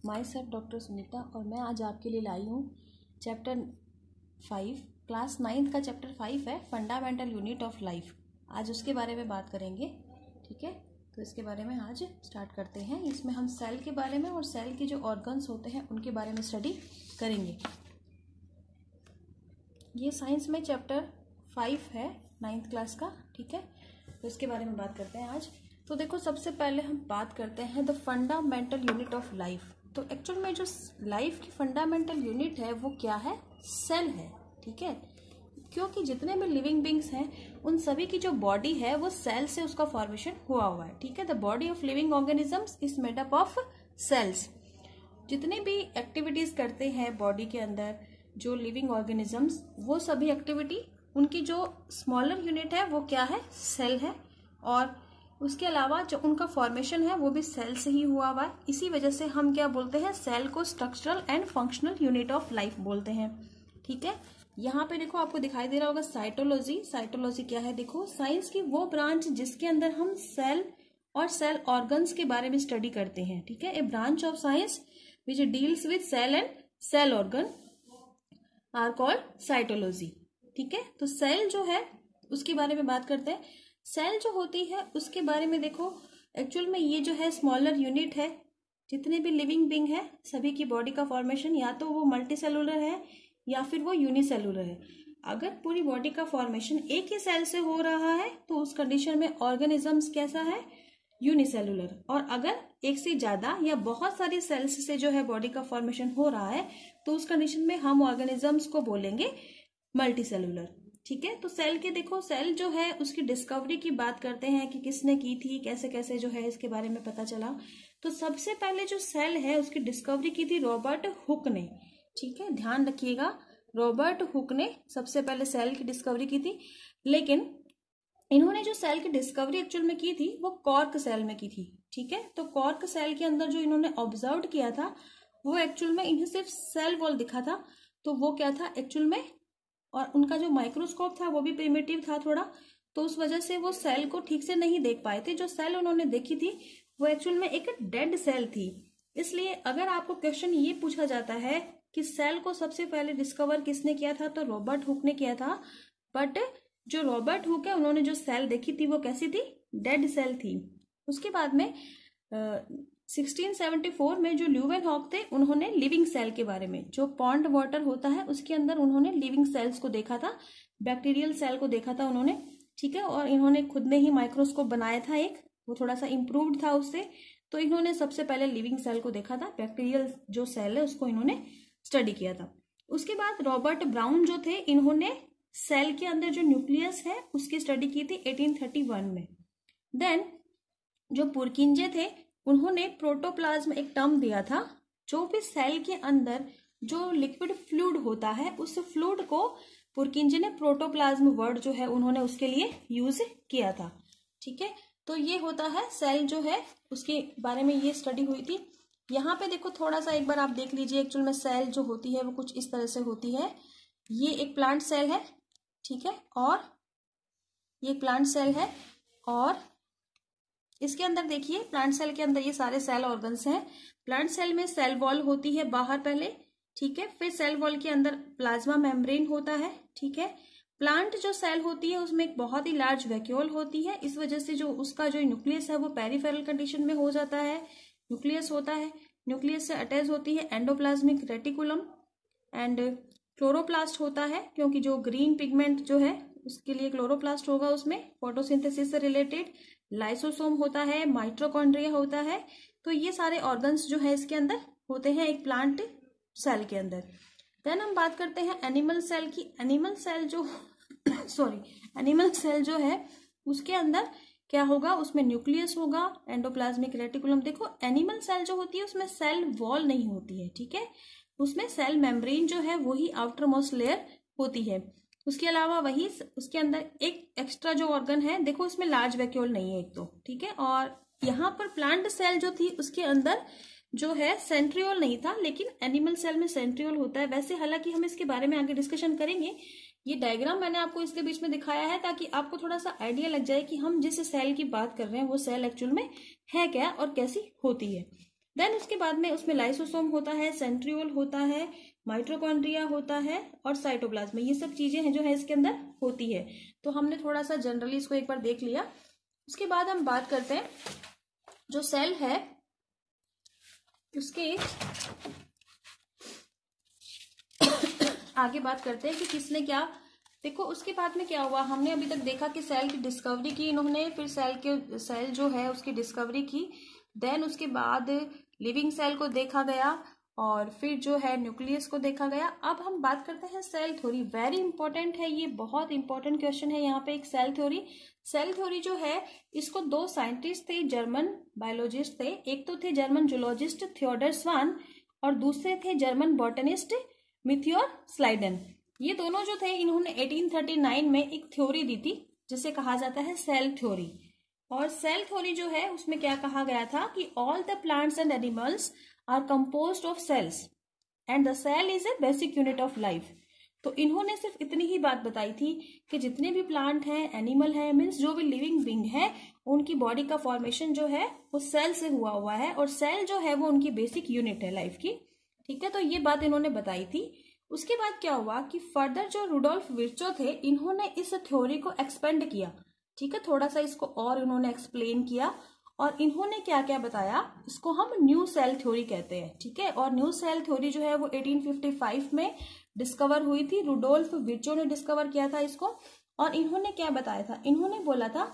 My self doctor Sunita और मैं आज आपके लिए लाई हूँ चैप्टर 5 क्लास 9th का चैप्टर 5 है फंडामेंटल यूनिट ऑफ लाइफ। आज उसके बारे में बात करेंगे। ठीक है, तो इसके बारे में आज स्टार्ट करते हैं। इसमें हम सेल के बारे में और सेल के जो ऑर्गन्स होते हैं उनके बारे में स्टडी करेंगे। ये साइंस में चैप्टर 5 है 9th क्लास का। ठीक है, तो इसके बारे में बात करते हैं आज। तो देखो, सबसे पहले हम बात करते हैं the fundamental unit of life. तो एक्चुअल में जो लाइफ की फंडामेंटल यूनिट है वो क्या है? सेल है। ठीक है, क्योंकि जितने भी लिविंग बींग्स हैं उन सभी की जो बॉडी है वो सेल से उसका फॉर्मेशन हुआ है। ठीक है, the body of living organisms is made up of cells. जितने भी एक्टिविटीज करते हैं बॉडी के अंदर जो लिविंग ऑर्गेनिजम्स, वो सभी एक्टिविटी उनकी जो स्मॉलर यूनिट है वो क्या है? सेल है। और उसके अलावा जो उनका फॉर्मेशन है वो भी सेल से ही हुआ है। इसी वजह से हम क्या बोलते हैं? सेल को structural and functional unit of life बोलते हैं। ठीक है, यहाँ पे देखो आपको दिखाई दे रहा होगा साइटोलॉजी। साइटोलॉजी क्या है? देखो, साइंस की वो ब्रांच जिसके अंदर हम सेल और सेल ऑर्गन्स के बारे में स्टडी करते हैं। ठीक है, a branch of science which deals with cell and cell organ are called cytology. ठीक है, तो सेल जो है उसके बारे में बात करते हैं। सेल जो होती है उसके बारे में देखो, एक्चुअल में ये जो है स्मॉलर यूनिट है। जितने भी लिविंग बींग है सभी की बॉडी का फॉर्मेशन या तो वो मल्टी सेलुलर है या फिर वो यूनिसेलुलर है। अगर पूरी बॉडी का फॉर्मेशन एक ही सेल से हो रहा है तो उस कंडीशन में ऑर्गेनिजम्स कैसा है? यूनिसेलुलर। और अगर एक से ज्यादा या बहुत सारी सेल्स से जो है बॉडी का फॉर्मेशन हो रहा है तो उस कंडीशन में हम ऑर्गेनिजम्स को बोलेंगे मल्टी सेलुलर। ठीक है, तो सेल के देखो, सेल जो है उसकी डिस्कवरी की बात करते हैं कि किसने की थी, कैसे कैसे जो है इसके बारे में पता चला। तो सबसे पहले जो सेल है उसकी डिस्कवरी की थी रॉबर्ट हुक ने। ठीक है, ध्यान रखिएगा, रॉबर्ट हुक ने सबसे पहले सेल की डिस्कवरी की थी। लेकिन इन्होंने जो सेल की डिस्कवरी एक्चुअल में की थी वो कॉर्क सेल में की थी। ठीक है, तो कॉर्क सेल के अंदर जो इन्होंने ऑब्जर्व किया था वो एक्चुअल में इन्हें सिर्फ सेल वॉल दिखा था। तो वो क्या था एक्चुअल में, और उनका जो माइक्रोस्कोप था वो भी प्रिमिटिव था थोड़ा, तो उस वजह से वो सेल को ठीक से नहीं देख पाए थे। जो सेल उन्होंने देखी थी वो एक्चुअल में एक डेड सेल थी। इसलिए अगर आपको क्वेश्चन ये पूछा जाता है कि सेल को सबसे पहले डिस्कवर किसने किया था, तो रॉबर्ट हुक ने किया था। बट जो रॉबर्ट हुक है उन्होंने जो सेल देखी थी वो कैसी थी? डेड सेल थी। उसके बाद में 1674 में जो ल्यूवेनहॉक थे उन्होंने लिविंग सेल के बारे में, जो पॉन्ड वाटर होता है उसके अंदर उन्होंने लिविंग सेल्स को देखा था, बैक्टीरियल सेल को देखा था उन्होंने। ठीक है, और इन्होंने खुद ने ही माइक्रोस्कोप बनाया था एक, वो थोड़ा सा इम्प्रूव्ड था उससे। तो इन्होंने सबसे पहले लिविंग सेल को देखा था, बैक्टीरियल जो सेल है उसको इन्होंने स्टडी किया था। उसके बाद रॉबर्ट ब्राउन जो थे इन्होंने सेल के अंदर जो न्यूक्लियस है उसकी स्टडी की थी 1831 में। देन जो पुरकिंजे थे उन्होंने प्रोटोप्लाज्म एक टर्म दिया था। जो भी सेल के अंदर जो लिक्विड फ्लूइड होता है उस फ्लूइड को पुरकिंजे ने प्रोटोप्लाज्म वर्ड जो है उन्होंने उसके लिए यूज किया था। ठीक है, तो ये होता है सेल जो है उसके बारे में ये स्टडी हुई थी। यहाँ पे देखो थोड़ा सा एक बार आप देख लीजिए, एक्चुअल में सेल जो होती है वो कुछ इस तरह से होती है। ये एक प्लांट सेल है। ठीक है, और ये प्लांट सेल है, और इसके अंदर देखिए प्लांट सेल के अंदर ये सारे सेल ऑर्गन्स हैं। प्लांट सेल में सेल वॉल होती है बाहर पहले। ठीक है, फिर सेल वॉल के अंदर प्लाज्मा मेम्ब्रेन होता है। ठीक है, प्लांट जो सेल होती है उसमें एक बहुत ही लार्ज वैक्यूल होती है। इस वजह से जो उसका जो न्यूक्लियस है वो पेरिफेरल कंडीशन में हो जाता है। न्यूक्लियस होता है, न्यूक्लियस से अटैच होती है एंडोप्लाज्मिक रेटिकुलम एंड क्लोरोप्लास्ट होता है, क्योंकि जो ग्रीन पिगमेंट जो है उसके लिए क्लोरोप्लास्ट होगा उसमें, फोटोसिंथेसिस से रिलेटेड। लाइसोसोम होता है, माइटोकॉन्ड्रिया होता है। तो ये सारे ऑर्गन्स जो है इसके अंदर होते हैं एक प्लांट सेल के अंदर। देन हम बात करते हैं एनिमल सेल की। एनिमल सेल जो एनिमल सेल जो है उसके अंदर क्या होगा? उसमें न्यूक्लियस होगा, एंडोप्लाज्मिक रेटिकुलम। देखो, एनिमल सेल जो होती है उसमें सेल वॉल नहीं होती है। ठीक है, उसमें सेल मेम्ब्रेन जो है वही आउटर मोस्ट लेयर होती है। उसके अलावा वही उसके अंदर एक एक्स्ट्रा जो ऑर्गन है, देखो इसमें लार्ज वैक्यूल नहीं है एक तो। ठीक है, और यहाँ पर प्लांट सेल जो थी उसके अंदर जो है सेंट्रियोल नहीं था, लेकिन एनिमल सेल में सेंट्रियोल होता है। वैसे हालांकि हम इसके बारे में आगे डिस्कशन करेंगे। ये डायग्राम मैंने आपको इसके बीच में दिखाया है ताकि आपको थोड़ा सा आइडिया लग जाए कि हम जिस सेल की बात कर रहे हैं वो सेल एक्चुअल में है क्या और कैसी होती है। देन उसके बाद में उसमें लाइसोसोम होता है, सेंट्रियोल होता है, माइटोकॉन्ड्रिया होता है और साइटोप्लाज्म, ये सब चीजें हैं जो है इसके अंदर होती है। तो हमने थोड़ा सा जनरली इसको एक बार देख लिया। उसके बाद हम बात करते हैं जो सेल है उसके आगे बात करते हैं कि किसने क्या, देखो उसके बाद में क्या हुआ, हमने अभी तक देखा कि सेल की डिस्कवरी की इन्होंने, फिर सेल जो है उसकी डिस्कवरी की, देन उसके बाद लिविंग सेल को देखा गया और फिर जो है न्यूक्लियस को देखा गया। अब हम बात करते हैं सेल थ्योरी, वेरी इंपॉर्टेंट है ये, बहुत इंपॉर्टेंट क्वेश्चन है यहाँ पे एक सेल थ्योरी। सेल थ्योरी जो है इसको दो साइंटिस्ट थे, जर्मन बायोलॉजिस्ट थे, एक तो थे जर्मन जूलॉजिस्ट थियोडर स्वान और दूसरे थे जर्मन बॉटनिस्ट मिथियोर स्लाइडन। ये दोनों जो थे इन्होंने 1839 में एक थ्योरी दी थी जिसे कहा जाता है सेल थ्योरी। और सेल थ्योरी जो है उसमें क्या कहा गया था कि all the plants and animals are composed of cells and the cell is a basic unit of life. तो इन्होंने सिर्फ इतनी ही बात बताई थी कि जितने भी प्लांट हैं, एनिमल है, मीन्स जो भी लिविंग बींग है, उनकी बॉडी का फॉर्मेशन जो है वो सेल से हुआ है और सेल जो है वो उनकी बेसिक यूनिट है लाइफ की। ठीक है, तो ये बात इन्होंने बताई थी। उसके बाद क्या हुआ कि फर्दर जो रुडोल्फ विर्चो थे इन्होंने इस थ्योरी को एक्सपेंड किया। ठीक है, थोड़ा सा इसको और इन्होंने एक्सप्लेन किया और इन्होंने क्या क्या बताया, इसको हम न्यू सेल थ्योरी कहते हैं। ठीक है, और न्यू सेल थ्योरी जो है वो 1855 में डिस्कवर हुई थी, रुडोल्फ विर्चो ने डिस्कवर किया था इसको। और इन्होंने क्या बताया था, इन्होंने बोला था,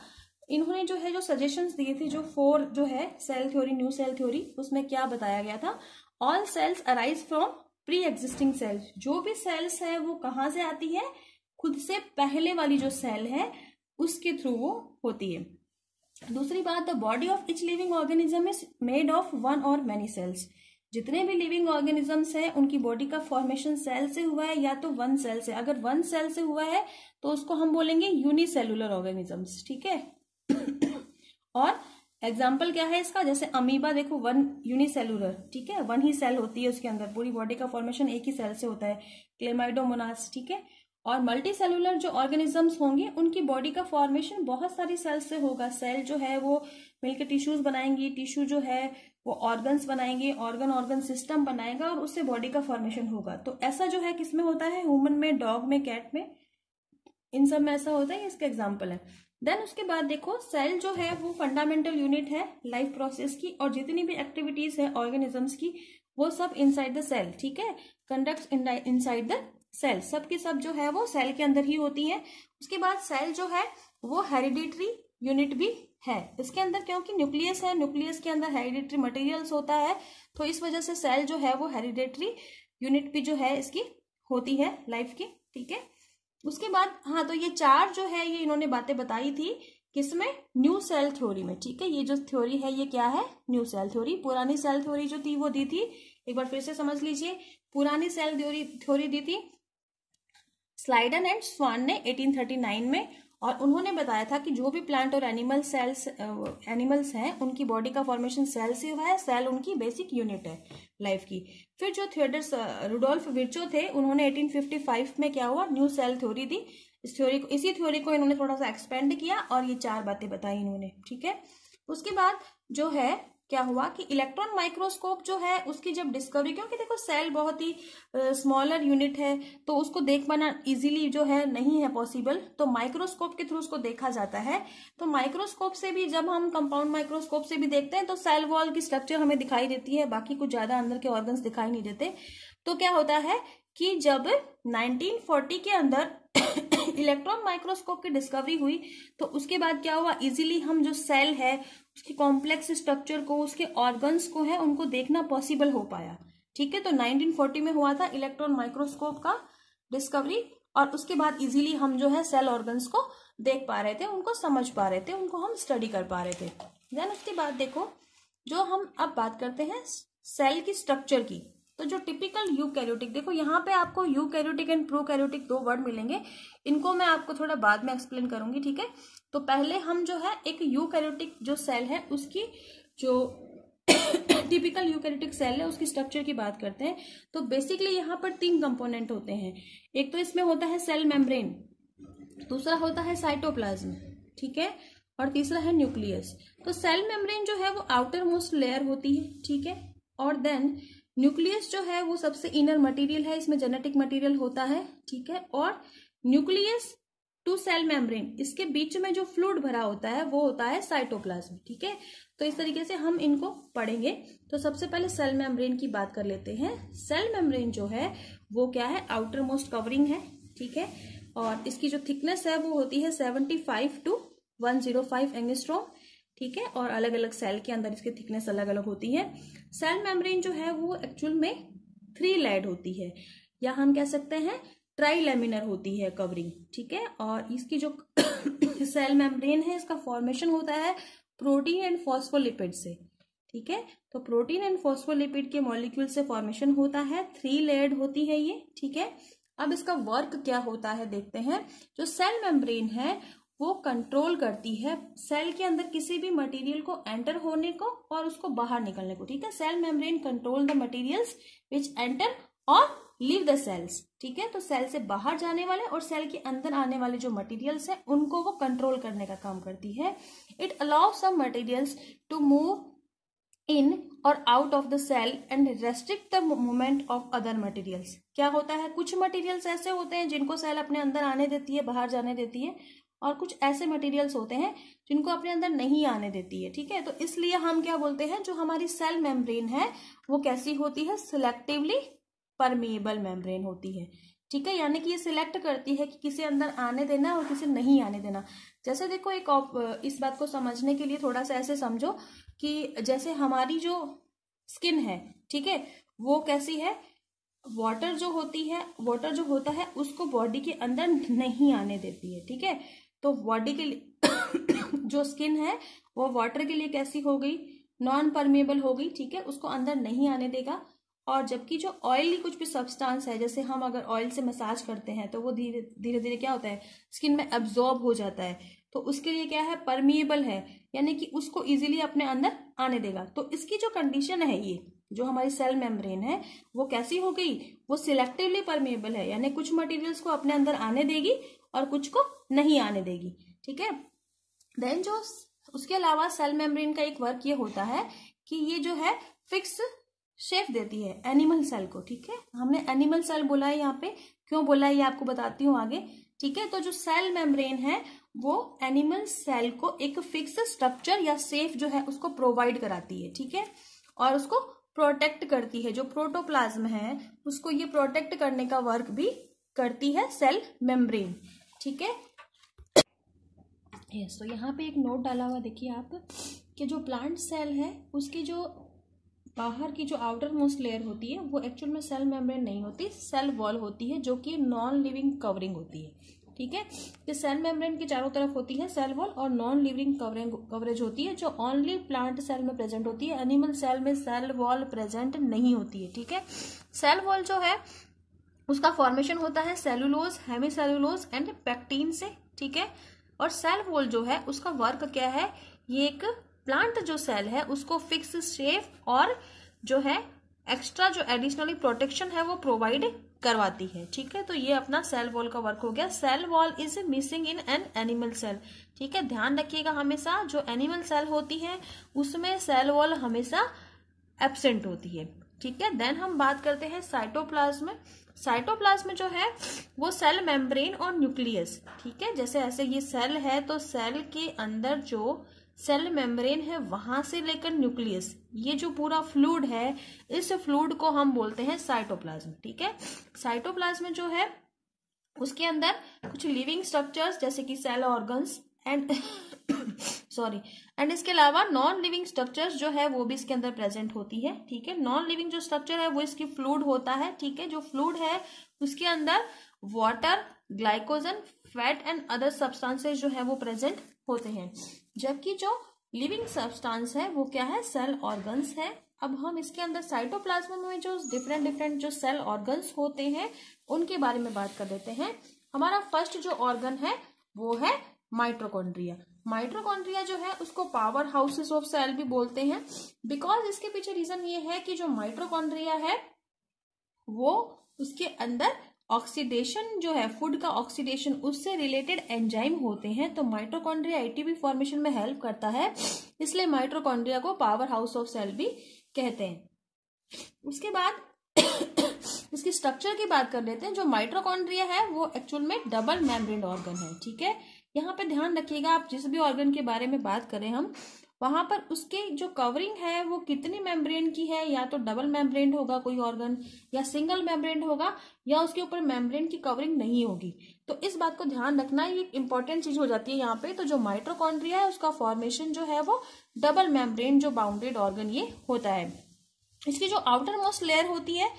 इन्होंने जो है जो सजेशंस दिए थे, जो 4 जो है cell theory, new cell theory, उसमें क्या बताया गया था, all cells arise from pre existing cells. जो भी सेल्स है वो कहाँ से आती है, खुद से पहले वाली जो सेल है उसके थ्रू वो होती है। दूसरी बात, the body of each living organism is made of one और मेनी सेल्स। जितने भी लिविंग ऑर्गेनिजम्स हैं उनकी बॉडी का फॉर्मेशन सेल से हुआ है या तो वन सेल से। अगर वन सेल से हुआ है तो उसको हम बोलेंगे यूनिसेलुलर ऑर्गेनिजम्स। ठीक है और एग्जाम्पल क्या है इसका, जैसे अमीबा देखो, वन यूनिसेलुलर, ठीक है, वन ही सेल होती है उसके अंदर, पूरी बॉडी का फॉर्मेशन एक ही सेल से होता है। क्लेमाइडोमोनास, ठीक है। और मल्टी सेलुलर जो ऑर्गेनिजम्स होंगे उनकी बॉडी का फॉर्मेशन बहुत सारी सेल से होगा। सेल जो है वो मिलकर टिश्यूज बनाएंगी, टिश्यू जो है वो ऑर्गन्स बनाएंगे, ऑर्गन सिस्टम बनाएगा और उससे बॉडी का फॉर्मेशन होगा। तो ऐसा जो है किसमें होता है, ह्यूमन में, डॉग में, कैट में, इन सब में ऐसा होता है, इसका एग्जाम्पल है। देन उसके बाद देखो सेल जो है वो फंडामेंटल यूनिट है लाइफ प्रोसेस की, और जितनी भी एक्टिविटीज है ऑर्गेनिजम्स की वो सब इनसाइड द सेल, ठीक है, कंडक्ट इनसाइड द सेल, सब की सब जो है वो सेल के अंदर ही होती है। उसके बाद सेल जो है वो हेरिडिटरी यूनिट भी है इसके अंदर, क्योंकि न्यूक्लियस है, न्यूक्लियस के अंदर हेरिडिटरी मटेरियल्स होता है, तो इस वजह से सेल जो है वो हेरिडिटरी यूनिट भी जो है इसकी होती है लाइफ की। ठीक है, उसके बाद हाँ, तो ये 4 जो है ये इन्होंने बातें बताई थी किसमें, न्यू सेल थ्योरी में। ठीक है, ये जो थ्योरी है ये क्या है, न्यू सेल थ्योरी। पुरानी सेल थ्योरी जो थी वो दी थी, एक बार फिर से समझ लीजिए, पुरानी सेल थ्योरी दी थी स्लाइडन एंड स्वान ने 1839 में, और उन्होंने बताया था कि जो भी प्लांट और एनिमल्स हैं उनकी बॉडी का फॉर्मेशन सेल से हुआ है, सेल उनकी बेसिक यूनिट है लाइफ की। फिर जो रुडोल्फ विर्चो थे उन्होंने 1855 में क्या हुआ, न्यू सेल थ्योरी दी। इसी थ्योरी को इन्होंने थोड़ा सा एक्सपेंड किया और ये 4 बातें बताई इन्होंने। ठीक है, उसके बाद जो है क्या हुआ कि इलेक्ट्रॉन माइक्रोस्कोप जो है उसकी जब डिस्कवरी, क्योंकि देखो सेल बहुत ही स्मॉलर यूनिट है तो उसको देख पाना इजीली जो है नहीं है पॉसिबल, तो माइक्रोस्कोप के थ्रू उसको देखा जाता है। तो माइक्रोस्कोप से भी, जब हम कंपाउंड माइक्रोस्कोप से भी देखते हैं तो सेल वॉल की स्ट्रक्चर हमें दिखाई देती है, बाकी कुछ ज्यादा अंदर के ऑर्गन्स दिखाई नहीं देते। तो क्या होता है कि जब 1940 के अंदर इलेक्ट्रॉन माइक्रोस्कोप की डिस्कवरी हुई तो उसके बाद क्या हुआ, इजीली हम जो सेल है उसकी कॉम्प्लेक्स स्ट्रक्चर को, उसके ऑर्गन्स को है उनको देखना पॉसिबल हो पाया। ठीक है, तो 1940 में हुआ था इलेक्ट्रॉन माइक्रोस्कोप का डिस्कवरी, और उसके बाद इजीली हम जो है सेल ऑर्गन्स को देख पा रहे थे, उनको समझ पा रहे थे, उनको हम स्टडी कर पा रहे थे। देन उसके बाद देखो, जो हम अब बात करते हैं सेल की स्ट्रक्चर की, तो जो टिपिकल यूकैरियोटिक, देखो यहाँ पे आपको यूकैरियोटिक एंड प्रोकैरियोटिक 2 वर्ड मिलेंगे, इनको मैं आपको थोड़ा बाद में एक्सप्लेन करूंगी। ठीक है, तो पहले हम जो है एक यूकैरियोटिक जो सेल है उसकी, जो टिपिकल यूकैरियोटिक सेल है उसकी स्ट्रक्चर की बात करते हैं। तो बेसिकली यहाँ पर 3 कंपोनेंट होते हैं, एक तो इसमें होता है सेल मेम्ब्रेन, दूसरा होता है साइटोप्लाज्म, ठीक है, और तीसरा है न्यूक्लियस। तो सेल मेम्ब्रेन जो है वो आउटर मोस्ट लेयर होती है, ठीक है, और देन न्यूक्लियस जो है वो सबसे इनर मटेरियल है, इसमें जेनेटिक मटेरियल होता है, ठीक है। और न्यूक्लियस टू सेल मेम्ब्रेन, इसके बीच में जो फ्लूइड भरा होता है वो होता है साइटोप्लाज्म, ठीक है। तो इस तरीके से हम इनको पढ़ेंगे। तो सबसे पहले सेल मेम्ब्रेन की बात कर लेते हैं। सेल मेम्ब्रेन जो है वो क्या है, आउटर मोस्ट कवरिंग है, ठीक है। और इसकी जो थिकनेस है वो होती है 75 to 105 एंगस्ट्रॉम, ठीक है। और अलग अलग सेल के अंदर इसकी थिकनेस अलग अलग होती है। सेल मेम्ब्रेन जो है वो एक्चुअल में 3 लेयर्ड होती है, या हम कह सकते हैं ट्राइलेमिनर होती है कवरिंग, ठीक है। और इसकी जो सेल मेम्ब्रेन है इसका फॉर्मेशन होता है प्रोटीन एंड फॉस्फोलिपिड से, ठीक है। तो प्रोटीन एंड फॉस्फोलिपिड के मॉलिक्यूल से फॉर्मेशन होता है, 3 लेयर्ड होती है ये, ठीक है। अब इसका वर्क क्या होता है देखते हैं। जो सेल मेम्ब्रेन है वो कंट्रोल करती है सेल के अंदर किसी भी मटेरियल को एंटर होने को और उसको बाहर निकलने को, ठीक है। Cell membrane control the materials which enter और लीव द सेल्स, ठीक है। तो सेल से बाहर जाने वाले और सेल के अंदर आने वाले जो मटेरियल्स हैं उनको वो कंट्रोल करने का काम करती है। It allows some materials to move in और out of the cell and restrict the movement of other materials. क्या होता है, कुछ मटेरियल्स ऐसे होते हैं जिनको सेल अपने अंदर आने देती है, बाहर जाने देती है, और कुछ ऐसे मटेरियल्स होते हैं जिनको अपने अंदर नहीं आने देती है, ठीक है। तो इसलिए हम क्या बोलते हैं, जो हमारी सेल मेम्ब्रेन है वो कैसी होती है, सिलेक्टिवली परमिएबल मेम्ब्रेन होती है, ठीक है। यानी कि ये सिलेक्ट करती है कि किसे अंदर आने देना और किसे नहीं आने देना। जैसे देखो एक इस बात को समझने के लिए थोड़ा सा ऐसे समझो कि जैसे हमारी जो स्किन है, ठीक है, वो कैसी है, वाटर जो होता है उसको बॉडी के अंदर नहीं आने देती है, ठीक है। तो बॉडी के लिए जो स्किन है वो वाटर के लिए कैसी हो गई, नॉन परमिएबल हो गई, ठीक है, उसको अंदर नहीं आने देगा। और जबकि जो ऑयली कुछ भी सब्सटेंस है, जैसे हम अगर ऑयल से मसाज करते हैं तो वो धीरे धीरे क्या होता है, स्किन में एब्जॉर्ब हो जाता है, तो उसके लिए क्या है, परमिएबल है, यानी कि उसको इजीली अपने अंदर आने देगा। तो इसकी जो कंडीशन है, ये जो हमारी सेल मेम्ब्रेन है वो कैसी हो गई, वो सिलेक्टिवली परमिएबल है, यानी कुछ मटेरियल्स को अपने अंदर आने देगी और कुछ को नहीं आने देगी, ठीक है। देन जो उसके अलावा सेल मेम्ब्रेन का एक वर्क ये होता है कि ये जो है फिक्स शेप देती है एनिमल सेल को, ठीक है। हमने एनिमल सेल बोला है यहाँ पे, क्यों बोला है ये आपको बताती हूँ आगे, ठीक है। तो जो सेल मेम्ब्रेन है वो एनिमल सेल को एक फिक्स स्ट्रक्चर या शेप जो है उसको प्रोवाइड कराती है, ठीक है, और उसको प्रोटेक्ट करती है। जो प्रोटोप्लाज्म है उसको ये प्रोटेक्ट करने का वर्क भी करती है सेल मेम्ब्रेन, ठीक है। यस, तो यहाँ पे एक नोट डाला हुआ देखिए आप कि जो प्लांट सेल है उसकी जो बाहर की जो आउटर मोस्ट लेयर होती है वो एक्चुअल में सेल मेम्ब्रेन नहीं होती, सेल वॉल होती है, जो कि नॉन लिविंग कवरिंग होती है, ठीक है। तो सेल मेम्ब्रेन के चारों तरफ होती है सेल वॉल और नॉन लिविंग कवरेज होती है, जो ओनली प्लांट सेल में प्रेजेंट होती है। एनिमल सेल में सेल वॉल प्रेजेंट नहीं होती है, ठीक है। सेल वॉल जो है उसका फॉर्मेशन होता है सेलुलोज, हेमीसेलुलोज एंड पेक्टिन से, ठीक है। और सेल वॉल जो है उसका वर्क क्या है, ये एक प्लांट जो सेल है उसको फिक्स शेप और जो है एक्स्ट्रा जो एडिशनली प्रोटेक्शन है वो प्रोवाइड करवाती है, ठीक है। तो ये अपना सेल वॉल का वर्क हो गया। Cell wall is missing in an animal cell, ठीक है। ध्यान रखिएगा हमेशा जो एनिमल सेल होती है उसमें सेल वॉल हमेशा एब्सेंट होती है, ठीक है। देन हम बात करते हैं साइटोप्लाज्म। साइटोप्लाज्म जो है वो सेल मेम्ब्रेन और न्यूक्लियस, ठीक है। जैसे ऐसे ये सेल है तो सेल के अंदर जो सेल मेम्ब्रेन है वहां से लेकर न्यूक्लियस, ये जो पूरा फ्लूइड है इस फ्लूइड को हम बोलते हैं साइटोप्लाज्म, ठीक है। साइटोप्लाज्म जो है उसके अंदर कुछ लिविंग स्ट्रक्चर्स जैसे कि सेल ऑर्गन्स एंड एंड इसके अलावा नॉन लिविंग स्ट्रक्चर्स जो है वो भी इसके अंदर प्रेजेंट होती है, ठीक है। नॉन लिविंग जो स्ट्रक्चर है वो इसकी फ्लूइड होता है, ठीक है। जो फ्लूइड है उसके अंदर water, glycogen, fat and other substances जो है वो प्रेजेंट होते हैं। जबकि जो लिविंग सब्सटेंस है वो क्या है, सेल ऑर्गन्स है। अब हम इसके अंदर साइटोप्लाज्म में जो डिफरेंट जो सेल ऑर्गन्स होते हैं उनके बारे में बात कर देते हैं। हमारा फर्स्ट जो ऑर्गन है वो है माइटोकॉन्ड्रिया। माइटोकॉन्ड्रिया जो है उसको पावर हाउसेस ऑफ सेल भी बोलते हैं, बिकॉज इसके पीछे रीजन ये है कि जो माइटोकॉन्ड्रिया है वो उसके अंदर ऑक्सीडेशन जो है, फूड का ऑक्सीडेशन, उससे रिलेटेड एंजाइम होते हैं। तो माइटोकॉन्ड्रिया एटीपी फॉर्मेशन में हेल्प करता है, इसलिए माइटोकॉन्ड्रिया को पावर हाउस ऑफ सेल भी कहते हैं। उसके बाद इसकी स्ट्रक्चर की बात कर लेते हैं। जो माइटोकॉन्ड्रिया है वो एक्चुअल में डबल मेम्ब्रेन ऑर्गन है, ठीक है। यहाँ पे ध्यान रखिएगा, आप जिस भी ऑर्गन के बारे में बात करें हम, वहां पर उसके जो कवरिंग है वो कितनी मेम्ब्रेन की है, या तो डबल मेम्ब्रेन होगा कोई ऑर्गन, या सिंगल मेम्ब्रेन होगा, या उसके ऊपर मेम्ब्रेन की कवरिंग नहीं होगी। तो इस बात को ध्यान रखना, ये इंपॉर्टेंट चीज हो जाती है यहाँ पे। तो जो माइटोकॉन्ड्रिया है उसका फॉर्मेशन जो है वो डबल मेम्ब्रेन जो बाउंडेड ऑर्गन ये होता है। इसकी जो आउटर मोस्ट लेयर होती है,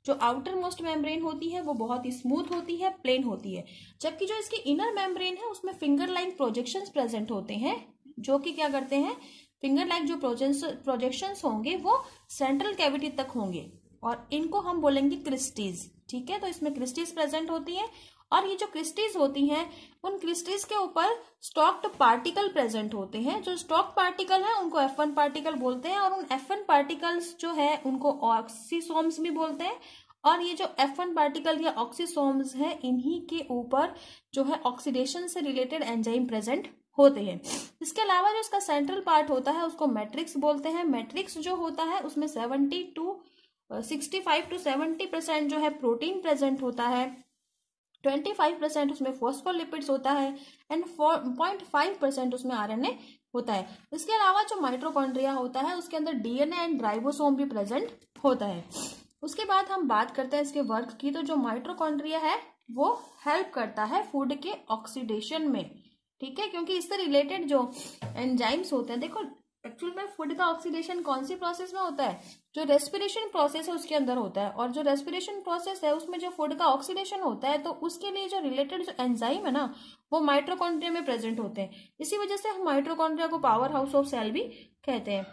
जो आउटर मोस्ट मेम्ब्रेन होती है वो बहुत ही स्मूथ होती है, प्लेन होती है। जबकि जो इसकी इनर मेम्ब्रेन है उसमें फिंगर लाइक प्रोजेक्शंस प्रेजेंट होते हैं, जो कि क्या करते हैं, फिंगर लाइक जो प्रोजेक्शंस होंगे वो सेंट्रल कैविटी तक होंगे, और इनको हम बोलेंगे क्रिस्टीज, ठीक है। तो इसमें क्रिस्टीज प्रेजेंट होती है, और ये जो क्रिस्टीज होती हैं उन क्रिस्टीज के ऊपर स्टॉक्ड पार्टिकल प्रेजेंट होते हैं। जो स्टॉक पार्टिकल है उनको F1 पार्टिकल बोलते हैं, और उन F1 पार्टिकल्स जो है उनको ऑक्सीसोम्स भी बोलते हैं। और ये जो F1 पार्टिकल या ऑक्सीसोम्स है, इन्हीं के ऊपर जो है ऑक्सीडेशन से रिलेटेड एंजाइम प्रेजेंट होते हैं। इसके अलावा जो इसका सेंट्रल पार्ट होता है उसको मैट्रिक्स बोलते हैं। मैट्रिक्स जो होता है उसमें 65 to 70% जो है प्रोटीन प्रेजेंट होता है, 25% उसमें फॉस्फोलिपिड्स होता है, एंड 0.5% उसमें RNA होता है। इसके अलावा जो माइटोकॉन्ड्रिया होता है उसके अंदर DNA एंड राइबोसोम भी प्रेजेंट होता है। उसके बाद हम बात करते हैं इसके वर्क की। तो जो माइटोकॉन्ड्रिया है वो हेल्प करता है फूड के ऑक्सीडेशन में, ठीक है, क्योंकि इससे रिलेटेड जो एंजाइम्स होते हैं, देखो एक्चुअल में फूड का ऑक्सीडेशन कौन सी प्रोसेस में होता है, जो रेस्पिरेशन प्रोसेस है उसके अंदर होता है। और जो रेस्पिरेशन प्रोसेस है उसमें जो फूड का ऑक्सीडेशन होता है, तो उसके लिए जो रिलेटेड जो एंजाइम है ना वो माइटोकॉन्ड्रिया में प्रेजेंट होते हैं। इसी वजह से हम माइटोकॉन्ड्रिया को पावर हाउस ऑफ सेल भी कहते हैं।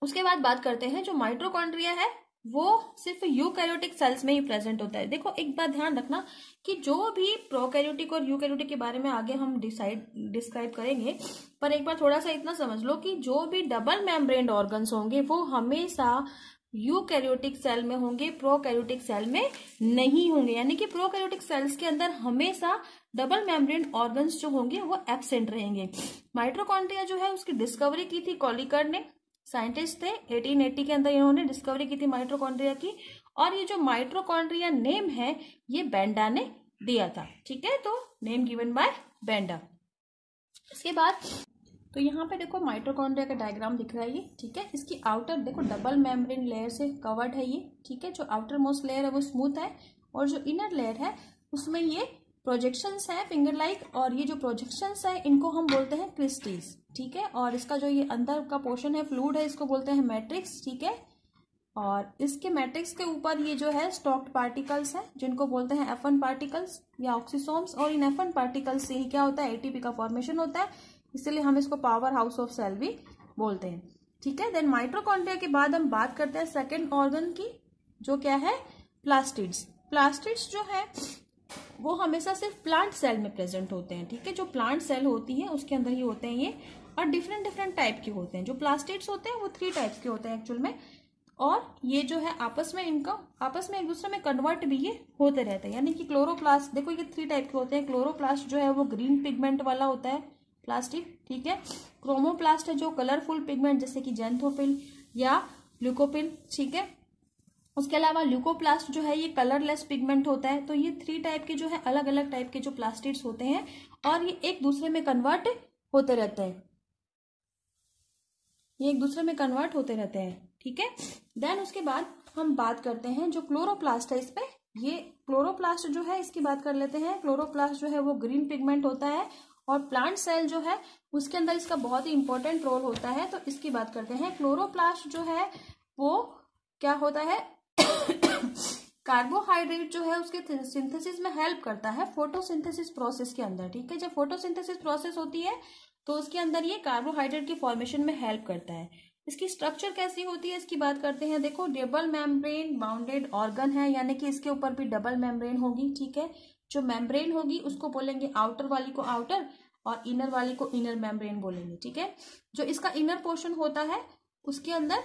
उसके बाद बात करते हैं, जो माइटोकॉन्ड्रिया है वो सिर्फ यूकैरियोटिक सेल्स में ही प्रेजेंट होता है। देखो एक बात ध्यान रखना कि जो भी प्रोकैरियोटिक और यूकैरियोटिक के बारे में आगे हम डिस्क्राइब करेंगे, पर एक बार थोड़ा सा इतना समझ लो कि जो भी डबल मेम्ब्रेन ऑर्गन्स होंगे वो हमेशा यूकैरियोटिक सेल में होंगे, प्रोकैरियोटिक सेल में नहीं होंगे। यानी कि प्रोकैरियोटिक सेल्स के अंदर हमेशा डबल मेम्ब्रेन ऑर्गन्स जो होंगे वो एब्सेंट रहेंगे। माइटोकॉन्ड्रिया जो है उसकी डिस्कवरी की थी कॉलिकर ने, साइंटिस्ट थे, 1880 के अंदर इन्होंने डिस्कवरी की थी माइटोकॉन्ड्रिया की। और ये जो माइटोकॉन्ड्रिया नेम है ये बेंडा ने दिया था, ठीक है। तो नेम गिवन बाय बेंडा। इसके बाद तो यहाँ पे देखो माइटोकॉन्ड्रिया का डायग्राम दिख रहा है ये, ठीक है। इसकी आउटर देखो डबल मेम्ब्रेन लेयर से कवर्ड है ये, ठीक है। जो आउटर मोस्ट लेयर है वो स्मूथ है, और जो इनर लेयर है उसमें ये प्रोजेक्शंस है फिंगर लाइक, और ये जो प्रोजेक्शंस है इनको हम बोलते हैं क्रिस्टीज, ठीक है। और इसका जो ये अंदर का पोर्शन है फ्लूइड है, इसको बोलते हैं मैट्रिक्स, ठीक है। और इसके मैट्रिक्स के ऊपर ये जो है स्टॉक्ड पार्टिकल्स हैं जिनको बोलते हैं F1 पार्टिकल्स या ऑक्सीसोम्स, और इन F1 पार्टिकल्स से ही क्या होता है, ATP का फॉर्मेशन होता है, इसलिए हम इसको पावर हाउस ऑफ सेल भी बोलते हैं, ठीक है। देन माइटोकॉन्ड्रिया के बाद हम बात करते हैं सेकेंड ऑर्गन की, जो क्या है, प्लास्टिड्स। प्लास्टिड्स जो है वो हमेशा सिर्फ प्लांट सेल में प्रेजेंट होते हैं, ठीक है। जो प्लांट सेल होती है उसके अंदर ही होते हैं ये, और डिफरेंट टाइप के होते हैं। जो प्लास्टिड्स होते हैं वो 3 टाइप्स के होते हैं एक्चुअल में, और ये जो है आपस में एक दूसरे में कन्वर्ट भी ये होते रहते हैं। यानी कि क्लोरोप्लास्ट, देखो ये 3 टाइप के होते हैं। क्लोरोप्लास्ट जो है वो ग्रीन पिगमेंट वाला होता है प्लास्टिड, ठीक है। क्रोमोप्लास्ट है जो कलरफुल पिगमेंट जैसे कि जेंथोफिल या ल्यूकोपिल, ठीक है। उसके अलावा ल्यूकोप्लास्ट जो है ये कलरलेस पिगमेंट होता है। तो ये 3 टाइप के जो है अलग अलग टाइप के जो प्लास्टिड्स होते हैं, और ये एक दूसरे में कन्वर्ट होते रहते हैं, ठीक है। देन उसके बाद हम बात करते हैं जो क्लोरोप्लास्ट है, इस पे ये क्लोरोप्लास्ट जो है इसकी बात कर लेते हैं। क्लोरोप्लास्ट जो है वो ग्रीन पिगमेंट होता है, और प्लांट सेल जो है उसके अंदर इसका बहुत ही इंपॉर्टेंट रोल होता है, तो इसकी बात करते हैं। क्लोरोप्लास्ट जो है वो क्या होता है, कार्बोहाइड्रेट जो है उसके सिंथेसिस में हेल्प करता है फोटोसिंथेसिस प्रोसेस के अंदर, ठीक है। जब फोटोसिंथेसिस प्रोसेस होती है तो उसके अंदर ये कार्बोहाइड्रेट की फॉर्मेशन में हेल्प करता है। इसकी स्ट्रक्चर कैसी होती है इसकी बात करते हैं। देखो डबल मेम्ब्रेन बाउंडेड ऑर्गन है, यानी कि इसके ऊपर भी डबल मेम्ब्रेन होगी, ठीक है। जो मेम्ब्रेन होगी उसको बोलेंगे आउटर वाली को आउटर, और इनर वाली को इनर मेम्ब्रेन बोलेंगे, ठीक है। जो इसका इनर पोर्शन होता है उसके अंदर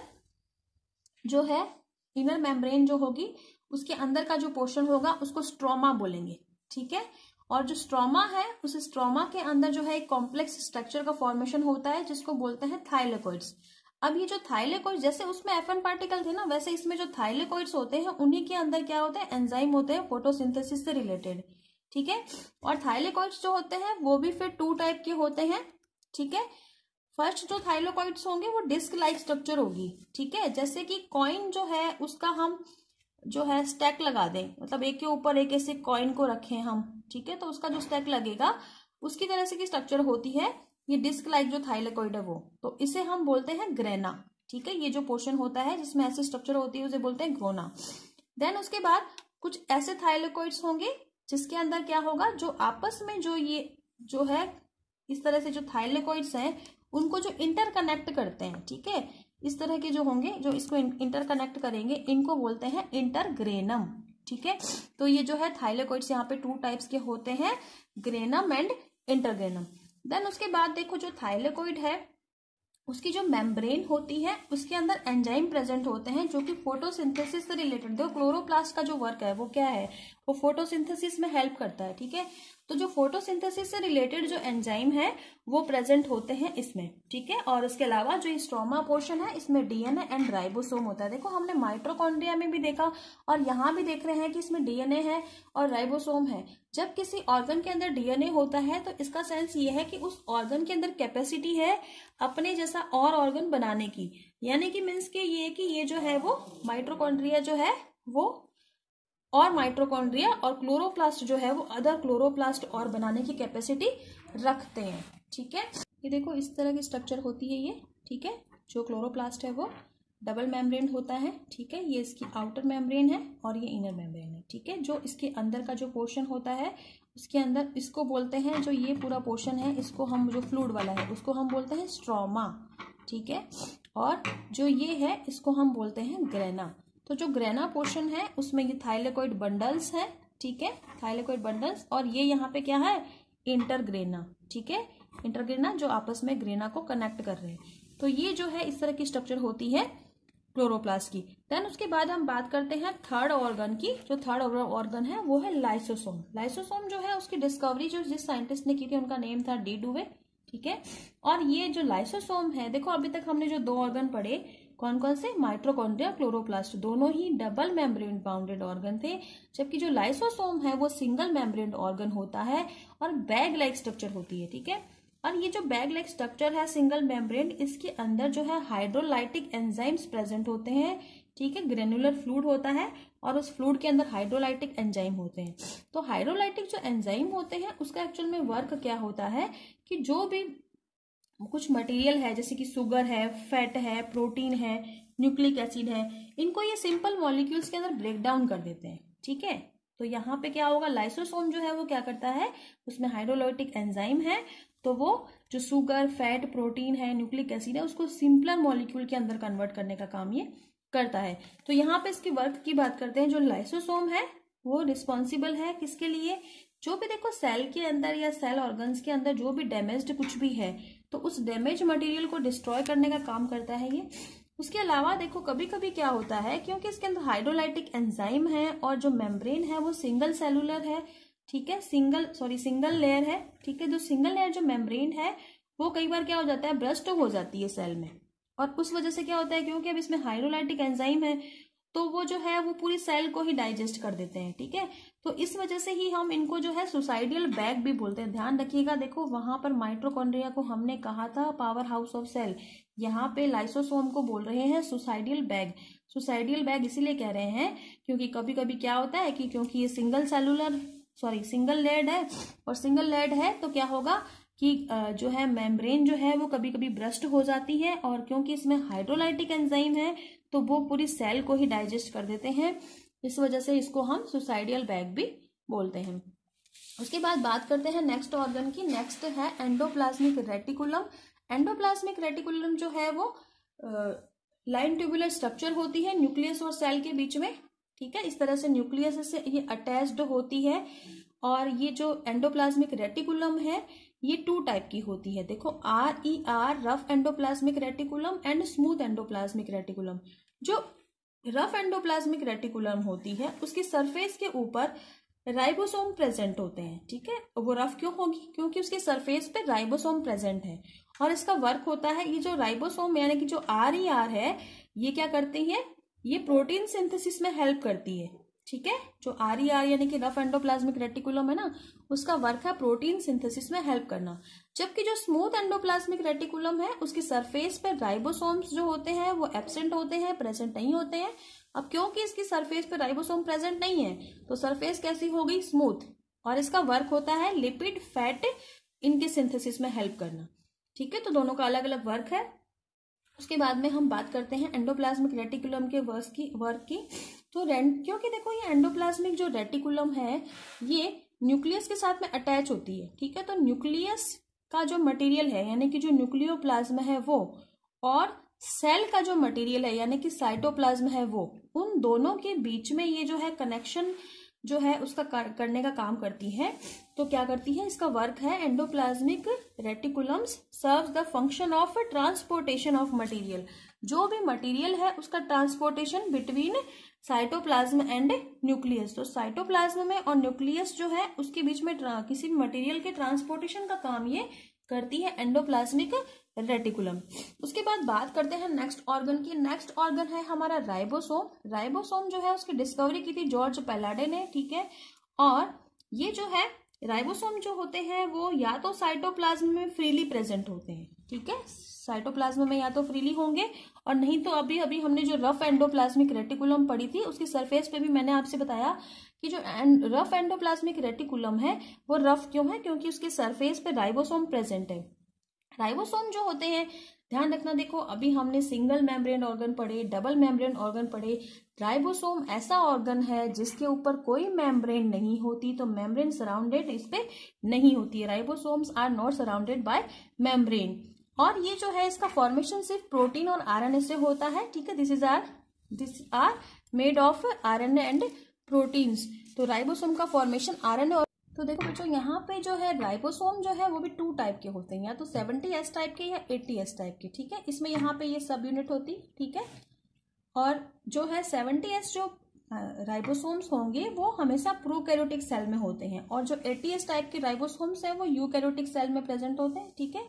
जो है इनर मेम्ब्रेन जो होगी उसके अंदर का जो पोर्शन होगा उसको स्ट्रोमा बोलेंगे, ठीक है। और जो स्ट्रोमा है उस स्ट्रोमा के अंदर जो है एक कॉम्प्लेक्स स्ट्रक्चर का फॉर्मेशन होता है जिसको बोलते हैं थाइलेकोइड्स। अब ये जो थाइलेकोइड, जैसे उसमें F1 पार्टिकल थे ना, वैसे इसमें जो थाइलेकोइड्स होते हैं उन्हीं के अंदर क्या होते हैं, एंजाइम होते हैं फोटोसिंथेसिस से रिलेटेड, ठीक है। और थाइलेकोइड्स जो होते हैं वो भी फिर 2 टाइप के होते हैं, ठीक है। फर्स्ट जो थाइलेकोइड्स होंगे वो डिस्क लाइक स्ट्रक्चर होगी, ठीक है। जैसे कि कॉइन जो है उसका हम जो है स्टैक लगा दें, मतलब एक के ऊपर एक ऐसे कॉइन को रखें हम, ठीक है, तो उसका जो स्टैक लगेगा उसकी तरह से की स्ट्रक्चर होती है ये डिस्क लाइक जो थाइलेकोइड है वो, तो इसे हम बोलते हैं ग्रेना, ठीक है। ये जो पोर्शन होता है जिसमें ऐसी स्ट्रक्चर होती है उसे बोलते हैं ग्रोना। देन उसके बाद कुछ ऐसे थाइलेकोइड्स होंगे जिसके अंदर क्या होगा, जो आपस में जो ये जो है इस तरह से जो थाइलेकोइड्स हैं उनको जो इंटरकनेक्ट करते हैं, ठीक है, इस तरह के जो होंगे जो इसको इंटरकनेक्ट करेंगे इनको बोलते हैं इंटरग्रेनम, ठीक है। तो ये जो है थाइलेकोइड्स यहाँ पे 2 टाइप्स के होते हैं, ग्रेनम एंड इंटरग्रेनम। देन उसके बाद देखो जो थाइलेकोइड है उसकी जो मेम्ब्रेन होती है उसके अंदर एंजाइम प्रेजेंट होते हैं जो कि फोटोसिंथेसिस से रिलेटेड, देखो क्लोरोप्लास्ट का जो वर्क है वो क्या है, वो फोटोसिंथेसिस में हेल्प करता है, ठीक है। तो जो फोटोसिंथेसिस से रिलेटेड जो एंजाइम है वो प्रेजेंट होते हैं इसमें, ठीक है। और इसके अलावा जो स्ट्रोमा पोर्शन है इसमें डीएनए एंड राइबोसोम होता है। देखो हमने माइटोकॉन्ड्रिया में भी देखा और यहाँ भी देख रहे हैं कि इसमें डीएनए है और राइबोसोम है। जब किसी ऑर्गन के अंदर डीएनए होता है तो इसका सेंस ये है कि उस ऑर्गन के अंदर कैपेसिटी है अपने जैसा और ऑर्गन बनाने की, यानी कि मीन्स के ये कि ये जो है वो माइटोकॉन्ड्रिया जो है वो और माइटोकॉन्ड्रिया और क्लोरोप्लास्ट जो है वो अदर क्लोरोप्लास्ट और बनाने की कैपेसिटी रखते हैं, ठीक है। ये देखो इस तरह की स्ट्रक्चर होती है ये, ठीक है। जो क्लोरोप्लास्ट है वो डबल मेम्ब्रेन होता है, ठीक है। ये इसकी आउटर मेम्ब्रेन है और ये इनर मेम्ब्रेन है, ठीक है। जो इसके अंदर का जो पोर्शन होता है उसके अंदर इसको बोलते हैं, जो ये पूरा पोर्शन है इसको हम जो फ्लूइड वाला है उसको हम बोलते हैं स्ट्रोमा, ठीक है। और जो ये है इसको हम बोलते हैं ग्रेना। तो जो ग्रेना पोर्शन है उसमें ये थाइलेकोइड बंडल्स हैं, ठीक है, थाइलेकोइड बंडल्स, और ये यहाँ पे क्या है, इंटरग्रेना, ठीक है, इंटरग्रेना जो आपस में ग्रेना को कनेक्ट कर रहे हैं। तो ये जो है इस तरह की स्ट्रक्चर होती है क्लोरोप्लास्ट की। देन उसके बाद हम बात करते हैं थर्ड ऑर्गन की। जो थर्ड ऑर्गन है वो है लाइसोसोम। लाइसोसोम जो है उसकी डिस्कवरी जो जिस साइंटिस्ट ने की थी उनका नेम था डी डुवे, ठीक है। और ये जो लाइसोसोम है, देखो अभी तक हमने जो 2 ऑर्गन पढ़े कौन कौन से, माइटोकॉन्ड्रिया क्लोरोप्लास्ट, दोनों ही डबल मेम्ब्रेन बाउंडेड ऑर्गन थे, जबकि जो लाइसोसोम है वो सिंगल मेम्ब्रेन ऑर्गन होता है और बैग लाइक स्ट्रक्चर होती है, ठीक है। और ये जो बैग लाइक स्ट्रक्चर है सिंगल मेम्ब्रेन, इसके अंदर जो है हाइड्रोलाइटिक एंजाइम्स प्रेजेंट होते हैं, ठीक है। ग्रेनुलर फ्लूइड होता है और उस फ्लूइड के अंदर हाइड्रोलाइटिक एंजाइम होते हैं। तो हाइड्रोलाइटिक जो एंजाइम होते हैं उसका एक्चुअल में वर्क क्या होता है कि जो भी कुछ मटेरियल है जैसे कि शुगर है, फैट है, प्रोटीन है, न्यूक्लिक एसिड है, इनको ये सिंपल मॉलिक्यूल्स के अंदर ब्रेक डाउन कर देते हैं, ठीक है। तो यहाँ पे क्या होगा, लाइसोसोम जो है वो क्या करता है, उसमें हाइड्रोलाइटिक एंजाइम है, तो वो जो शुगर, फैट, प्रोटीन है, न्यूक्लिक एसिड है, उसको सिंपलर मॉलिक्यूल के अंदर कन्वर्ट करने का काम ये करता है। तो यहाँ पे इसके वर्क की बात करते हैं। जो लाइसोसोम है वो रिस्पॉन्सिबल है किसके लिए, जो भी देखो सेल के अंदर या सेल ऑर्गन्स के अंदर जो भी डैमेज्ड कुछ भी है तो उस डैमेज मटेरियल को डिस्ट्रॉय करने का काम करता है ये। उसके अलावा देखो कभी कभी क्या होता है, क्योंकि इसके अंदर हाइड्रोलाइटिक एंजाइम है और जो मेम्ब्रेन है वो सिंगल सेलुलर है, ठीक है, सिंगल लेयर है, ठीक है। जो सिंगल लेयर जो मेम्ब्रेन है वो कई बार क्या हो जाता है, ब्रस्ट हो जाती है सेल में, और उस वजह से क्या होता है, क्योंकि अब इसमें हाइड्रोलाइटिक एंजाइम है तो वो जो है वो पूरी सेल को ही डाइजेस्ट कर देते हैं, ठीक है। तो इस वजह से ही हम इनको जो है सुसाइडियल बैग भी बोलते हैं। ध्यान रखिएगा, देखो वहां पर माइटोकॉन्ड्रिया को हमने कहा था पावर हाउस ऑफ सेल, यहाँ पे लाइसोसोम को बोल रहे हैं सुसाइडियल बैग। सुसाइडियल बैग इसीलिए कह रहे हैं क्योंकि कभी कभी क्या होता है कि क्योंकि ये सिंगल लेयर्ड है, और सिंगल लेयर्ड है तो क्या होगा कि जो है मेम्ब्रेन जो है वो कभी कभी ब्रस्ट हो जाती है, और क्योंकि इसमें हाइड्रोलाइटिक एंजाइम है तो वो पूरी सेल को ही डाइजेस्ट कर देते हैं, इस वजह से इसको हम सुसाइडियल बैग भी बोलते हैं। उसके बाद बात करते हैं नेक्स्ट ऑर्गन की। नेक्स्ट है एंडोप्लाज्मिक रेटिकुलम। एंडोप्लाज्मिक रेटिकुलम जो है वो लाइन ट्यूबुलर स्ट्रक्चर होती है न्यूक्लियस और सेल के बीच में, ठीक है। इस तरह से न्यूक्लियस से ये अटैच्ड होती है, और ये जो एंडोप्लाज्मिक रेटिकुलम है ये 2 टाइप की होती है। देखो RER rough endoplasmic reticulum and smooth endoplasmic reticulum. जो रफ एंडोप्लाज्मिक रेटिकुलम होती है उसकी सरफेस के ऊपर राइबोसोम प्रेजेंट होते हैं, ठीक है। वो रफ क्यों होगी, क्योंकि उसके सरफेस पे राइबोसोम प्रेजेंट है, और इसका वर्क होता है, ये जो राइबोसोम यानी कि जो RER है, ये क्या करती है, ये प्रोटीन सिंथेसिस में हेल्प करती है। ठीक है, जो RER यानी कि रफ एंडोप्लाज्मिक रेटिकुलम है ना, उसका वर्क है प्रोटीन सिंथेसिस में हेल्प करना। जबकि जो स्मूथ एंडोप्लाज्मिक रेटिकुलम है, उसकी सरफेस पे राइबोसोम्स जो होते हैं वो एब्सेंट होते हैं, प्रेजेंट नहीं होते हैं। अब क्योंकि इसकी सरफेस पे राइबोसोम प्रेजेंट नहीं है, तो सरफेस कैसी हो गई, स्मूथ, और इसका वर्क होता है लिपिड फैट इनके सिंथेसिस में हेल्प करना। ठीक है, तो दोनों का अलग अलग वर्क है। उसके बाद में हम बात करते हैं एंडोप्लाज्मिक रेटिकुलम के वर्क की। तो क्योंकि देखो ये एंडोप्लाज्मिक जो रेटिकुलम है ये न्यूक्लियस के साथ में अटैच होती है। ठीक है, तो न्यूक्लियस का जो मटेरियल है यानी कि जो न्यूक्लियोप्लाज्म है वो, और सेल का जो मटेरियल है यानी कि साइटोप्लाज्म है वो, उन दोनों के बीच में ये जो है कनेक्शन जो है उसका करने का काम करती है। तो क्या करती है, इसका वर्क है endoplasmic reticulums serves the function of transportation of material. जो भी मटेरियल है उसका transportation between cytoplasm and nucleus. तो साइटोप्लाज्म में और न्यूक्लियस जो है उसके बीच में किसी भी मटेरियल के ट्रांसपोर्टेशन का काम ये करती है एंडोप्लाज्मिक रेटिकुलम। उसके बाद बात करते हैं नेक्स्ट ऑर्गन की। नेक्स्ट ऑर्गन है हमारा राइबोसोम। राइबोसोम जो है उसकी डिस्कवरी की थी जॉर्ज पैलाडे ने। ठीक है, और ये जो है राइबोसोम जो होते हैं वो या तो साइटोप्लाज्म में फ्रीली प्रेजेंट होते हैं। ठीक है, साइटोप्लाज्म में या तो फ्रीली होंगे, और नहीं तो अभी अभी हमने जो रफ एंडोप्लाज्मिक रेटिकुलम पढ़ी थी उसकी सरफेस पे भी मैंने आपसे बताया कि जो रफ एंडोप्लाज्मिक रेटिकुलम है वो रफ क्यों है, क्योंकि उसके सरफेस पे राइबोसोम प्रेजेंट है। राइबोसोम जो होते हैं, ध्यान रखना, देखो अभी हमने सिंगल मेम्ब्रेन ऑर्गन पढ़े, डबल मेम्ब्रेन ऑर्गन पढ़े। राइबोसोम ऐसा ऑर्गन है जिसके ऊपर कोई मेम्ब्रेन नहीं होती, तो मेम्ब्रेन सराउंडेड इस पे नहीं होती है। Ribosomes are not surrounded by membrane. और ये जो है इसका फॉर्मेशन सिर्फ प्रोटीन और RNA से होता है। ठीक है, this are made of RNA and proteins. तो राइबोसोम का फॉर्मेशन RNA और, तो देखो बच्चों यहाँ पे जो है राइबोसोम जो है वो भी 2 टाइप के होते हैं, या तो 70S टाइप के या 80S टाइप के। ठीक है, इसमें यहाँ पे ये सब यूनिट होती। ठीक है, और जो है 70S जो राइबोसोम्स होंगे वो हमेशा प्रोकैरियोटिक सेल में होते हैं, और जो 80S टाइप के राइबोसोम्स है वो यूकैरियोटिक सेल में प्रेजेंट होते हैं। ठीक है,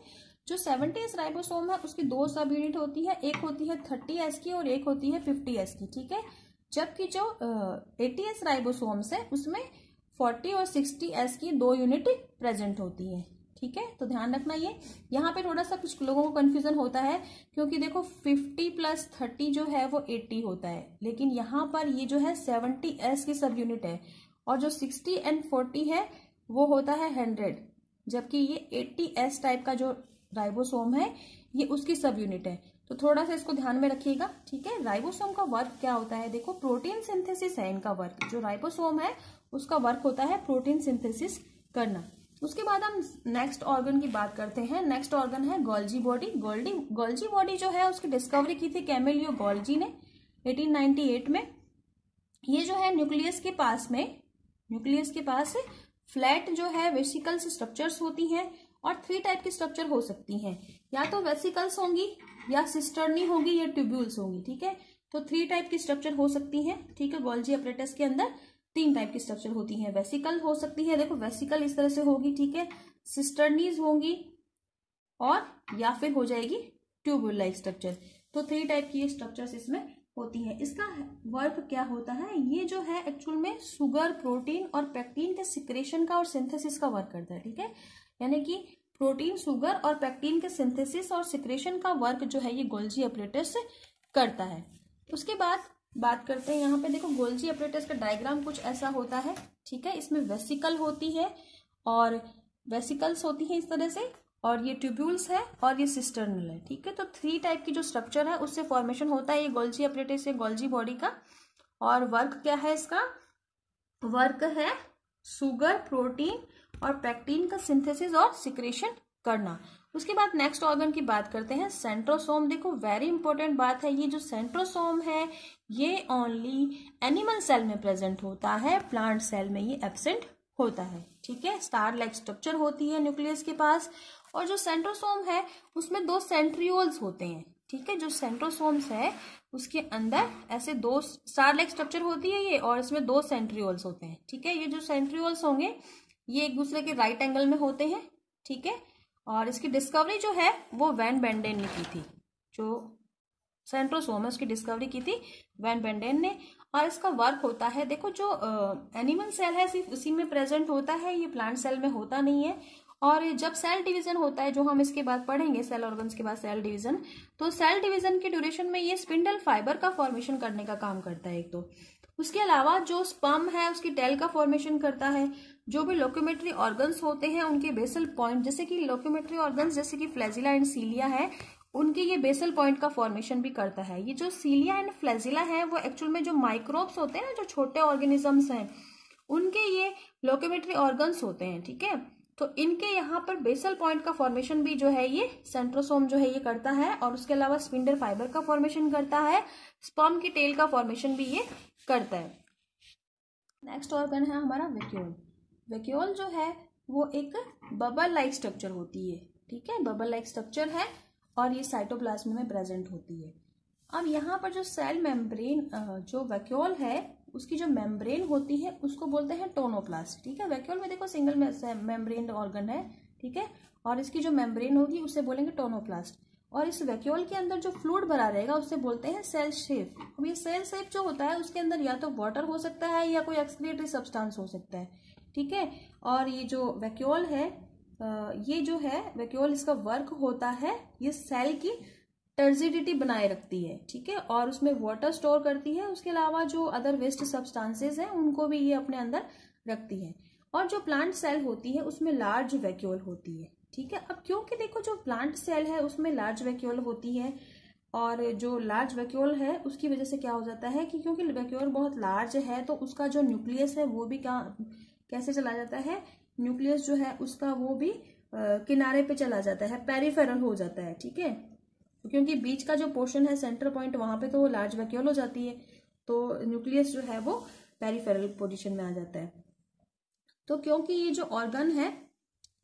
जो 70S राइबोसोम है उसकी 2 सब यूनिट होती है, एक होती है 30S की और एक होती है 50S की। ठीक है, जबकि जो 80S राइबोसोम्स है उसमें 40 और 60S की 2 यूनिट प्रेजेंट होती है। ठीक है, तो ध्यान रखना, ये यहाँ पे थोड़ा सा कुछ लोगों को कंफ्यूजन होता है, क्योंकि देखो 50 + 30 जो है वो 80 होता है, लेकिन यहाँ पर ये जो है 70S की सब यूनिट है, और जो 60 और 40 है वो होता है 100, जबकि ये 80S टाइप का जो राइबोसोम है ये उसकी सब यूनिट है। तो थोड़ा सा इसको ध्यान में रखिएगा। ठीक है, राइबोसोम का वर्क क्या होता है, देखो प्रोटीन सिंथेसिस है इनका वर्क। जो राइबोसोम है उसका वर्क होता है प्रोटीन सिंथेसिस करना। उसके बाद हम नेक्स्ट ऑर्गन की बात करते हैं। नेक्स्ट ऑर्गन है गोल्जी बॉडी। गोल्जी बॉडी जो है उसकी डिस्कवरी की थी कैमिलियो गोल्जी ने 1898 में। ये जो है न्यूक्लियस के पास फ्लैट जो है वेसिकल्स स्ट्रक्चर्स होती हैं, और 3 टाइप की स्ट्रक्चर हो सकती हैं, या तो वेसिकल्स होंगी, या सिस्टर्नी होगी, या ट्यूब्यूल्स होंगी। ठीक है, तो 3 टाइप की स्ट्रक्चर हो सकती हैं। ठीक है, गोल्जी अपरेटस के अंदर 3 टाइप की स्ट्रक्चर होती हैं। वेसिकल हो सकती है, देखो वेसिकल इस तरह से होगी। ठीक है, सिस्टर्नीज होंगी, और या फिर हो जाएगी ट्यूब्यूल लाइक स्ट्रक्चर। तो 3 टाइप की स्ट्रक्चर्स इसमें होती है। इसका वर्क क्या होता है, ये जो है एक्चुअल में शुगर, प्रोटीन और पेक्टिन के सिक्रेशन का और सिंथेसिस का वर्क करता है। ठीक है, यानी कि प्रोटीन, शुगर और पेक्टिन के सिंथेसिस और सिक्रेशन का वर्क जो है ये गोल्जी अपरेटस करता है। उसके बाद बात करते हैं, यहाँ पे देखो गोल्जी अपरेटस का डायग्राम कुछ ऐसा होता है। ठीक है, इसमें वेसिकल होती है, और वेसिकल्स होती है इस तरह से, और ये ट्यूब्यूल्स है, और ये सिस्टर्नल है। ठीक है, तो 3 टाइप की जो स्ट्रक्चर है उससे फॉर्मेशन होता है ये गोल्जी अपरेटस या गोल्जी बॉडी का। और वर्क क्या है इसका, वर्क है शुगर, प्रोटीन और पेक्टिन का सिंथेसिस और सिक्रेशन करना। उसके बाद नेक्स्ट ऑर्गन की बात करते हैं, सेंट्रोसोम। देखो वेरी इंपॉर्टेंट बात है, ये जो सेंट्रोसोम है ये ओनली एनिमल सेल में प्रेजेंट होता है, प्लांट सेल में ये एब्सेंट होता है। ठीक है, स्टार लाइक स्ट्रक्चर होती है न्यूक्लियस के पास, और जो सेंट्रोसोम है उसमें 2 सेंट्रियोल्स होते हैं। ठीक है, जो सेंट्रोसोम्स है उसके अंदर ऐसे 2 स्टार लाइक स्ट्रक्चर होती है ये, और इसमें 2 सेंट्रियोल्स होते हैं। ठीक है, ये जो सेंट्रियोल्स होंगे ये एक दूसरे के राइट एंगल में होते हैं। ठीक है, और इसकी डिस्कवरी जो है वो वैन बेंडेन ने की थी। जो सेंट्रोसोम है उसकी डिस्कवरी की थी वैन बेंडेन ने। और इसका वर्क होता है, देखो जो एनिमल सेल है सिर्फ उसी में प्रेजेंट होता है, ये प्लांट सेल में होता नहीं है। और जब सेल डिवीजन होता है, जो हम इसके बाद पढ़ेंगे सेल ऑर्गन्स के बाद सेल डिवीजन, तो सेल डिवीजन के ड्यूरेशन में ये स्पिंडल फाइबर का फॉर्मेशन करने का काम करता है एक तो। उसके अलावा जो स्पर्म है उसकी टेल का फॉर्मेशन करता है। जो भी लोक्यूमेटरी ऑर्गन्स होते हैं उनके बेसल पॉइंट, जैसे कि लोक्यूमेटरी ऑर्गन्स जैसे कि फ्लैजिला एंड सीलिया है, उनके ये बेसल पॉइंट का फॉर्मेशन भी करता है। ये जो सीलिया एंड फ्लैजिला है वो एक्चुअल में जो माइक्रोब्स होते हैं ना, जो छोटे ऑर्गेनिजम्स हैं, उनके ये लोक्यूमेटरी ऑर्गन्स होते हैं, ठीक है। तो इनके यहाँ पर बेसल पॉइंट का फॉर्मेशन भी जो है ये सेंट्रोसोम जो है ये करता है। और उसके अलावा स्पिंडल फाइबर का फॉर्मेशन करता है, स्पर्म की टेल का फॉर्मेशन भी ये करता है। नेक्स्ट ऑर्गन है हमारा वैक्यूल। वैक्यूल जो है वो एक बबल लाइक स्ट्रक्चर होती है, ठीक है, बबल लाइक स्ट्रक्चर है और ये साइटोप्लाज्म में प्रेजेंट होती है। अब यहाँ पर जो सेल मेम्ब्रेन, जो वैक्यूल है उसकी जो मेम्ब्रेन होती है उसको बोलते हैं टोनोप्लास्ट, ठीक है। वैक्यूल में देखो सिंगल मेम्ब्रेन ऑर्गन है, ठीक है, और इसकी जो मेम्ब्रेन होगी उसे बोलेंगे टोनोप्लास्ट। और इस वैक्यूल के अंदर जो फ्लूइड भरा रहेगा उसे बोलते हैं सेल शेप। अब ये सेल शेप जो होता है उसके अंदर या तो वाटर हो सकता है या कोई एक्सक्रीटरी सब्सटेंस हो सकता है, ठीक है। और ये जो वैक्यूल है, ये जो है वैक्यूल, इसका वर्क होता है ये सेल की टर्जिडिटी बनाए रखती है, ठीक है, और उसमें वाटर स्टोर करती है। उसके अलावा जो अदर वेस्ट सब्सटेंसेस हैं उनको भी ये अपने अंदर रखती है। और जो प्लांट सेल होती है उसमें लार्ज वैक्यूल होती है, ठीक है। अब क्योंकि देखो जो प्लांट सेल है उसमें लार्ज वैक्यूल होती है, और जो लार्ज वैक्यूल है उसकी वजह से क्या हो जाता है कि क्योंकि वैक्यूल बहुत लार्ज है तो उसका जो न्यूक्लियस है वो भी कैसे चला जाता है, न्यूक्लियस जो है उसका वो भी किनारे पे चला जाता है, पेरिफेरल हो जाता है, ठीक है। क्योंकि बीच का जो पोर्शन है सेंटर पॉइंट वहां पे तो वो लार्ज वैक्यूल हो जाती है, तो न्यूक्लियस जो है वो पेरिफेरल पोजीशन में आ जाता है। तो क्योंकि ये जो ऑर्गन है,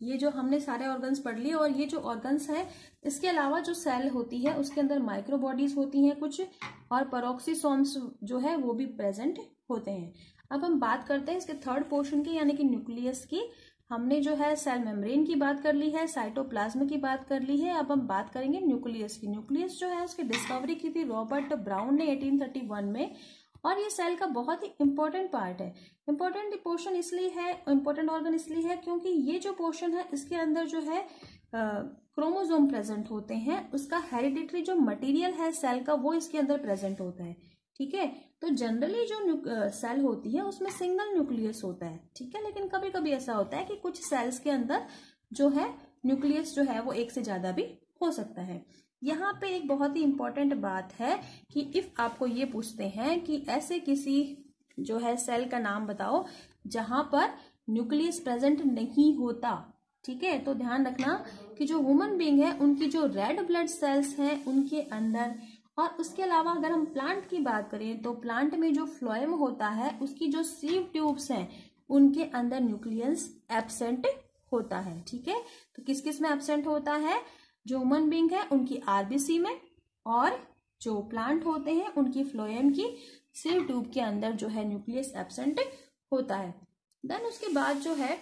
ये जो हमने सारे ऑर्गन्स पढ़ लिए, और ये जो ऑर्गन्स है इसके अलावा जो सेल होती है उसके अंदर माइक्रो बॉडीज होती हैं कुछ, और पेरोक्सीसोम्स जो है वो भी प्रेजेंट होते हैं। अब हम बात करते हैं इसके थर्ड पोर्शन की, यानी कि न्यूक्लियस की। हमने जो है सेल मेम्ब्रेन की बात कर ली है, साइटोप्लाज्म की बात कर ली है, अब हम बात करेंगे न्यूक्लियस की। न्यूक्लियस जो है उसकी डिस्कवरी की थी रॉबर्ट ब्राउन ने 1831 में, और ये सेल का बहुत ही इंपॉर्टेंट पार्ट है। इंपॉर्टेंट पोर्शन इसलिए है, इंपॉर्टेंट ऑर्गन इसलिए है क्योंकि ये जो पोर्शन है इसके अंदर जो है क्रोमोसोम प्रेजेंट होते हैं, उसका हेरिडिटरी जो मटेरियल है सेल का वो इसके अंदर प्रेजेंट होता है, ठीक है। तो जनरली जो सेल होती है उसमें सिंगल न्यूक्लियस होता है, ठीक है, लेकिन कभी कभी ऐसा होता है कि कुछ सेल्स के अंदर जो है न्यूक्लियस जो है वो एक से ज्यादा भी हो सकता है। यहाँ पे एक बहुत ही इंपॉर्टेंट बात है कि इफ आपको ये पूछते हैं कि ऐसे किसी जो है सेल का नाम बताओ जहां पर न्यूक्लियस प्रेजेंट नहीं होता, ठीक है, तो ध्यान रखना कि जो वुमन बीइंग है उनकी जो रेड ब्लड सेल्स हैं उनके अंदर, और उसके अलावा अगर हम प्लांट की बात करें तो प्लांट में जो फ्लोएम होता है उसकी जो सीव ट्यूब्स हैं उनके अंदर न्यूक्लियस एब्सेंट होता है, ठीक है। तो किस किस में एब्सेंट होता है, जो ह्यूमन बीइंग है उनकी आरबीसी में, और जो प्लांट होते हैं उनकी फ्लोएम की सीव ट्यूब के अंदर जो है न्यूक्लियस एब्सेंट होता है। देन उसके बाद जो है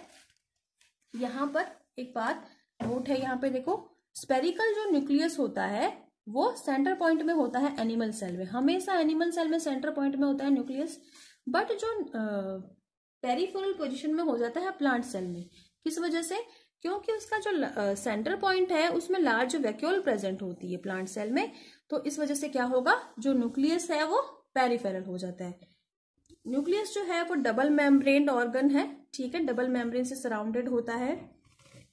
यहाँ पर एक बात नोट है, यहाँ पे देखो स्पेरिकल जो न्यूक्लियस होता है वो सेंटर पॉइंट में होता है एनिमल सेल में, हमेशा एनिमल सेल में सेंटर पॉइंट में होता है न्यूक्लियस, बट जो पेरिफेरल पोजीशन में हो जाता है प्लांट सेल में। किस वजह से, क्योंकि उसका जो सेंटर पॉइंट है उसमें लार्ज वैक्यूल प्रेजेंट होती है प्लांट सेल में, तो इस वजह से क्या होगा, जो न्यूक्लियस है वो पेरिफेरल हो जाता है। न्यूक्लियस जो है वो डबल मेम्ब्रेन ऑर्गन है, ठीक है, डबल मेम्ब्रेन से सराउंडेड होता है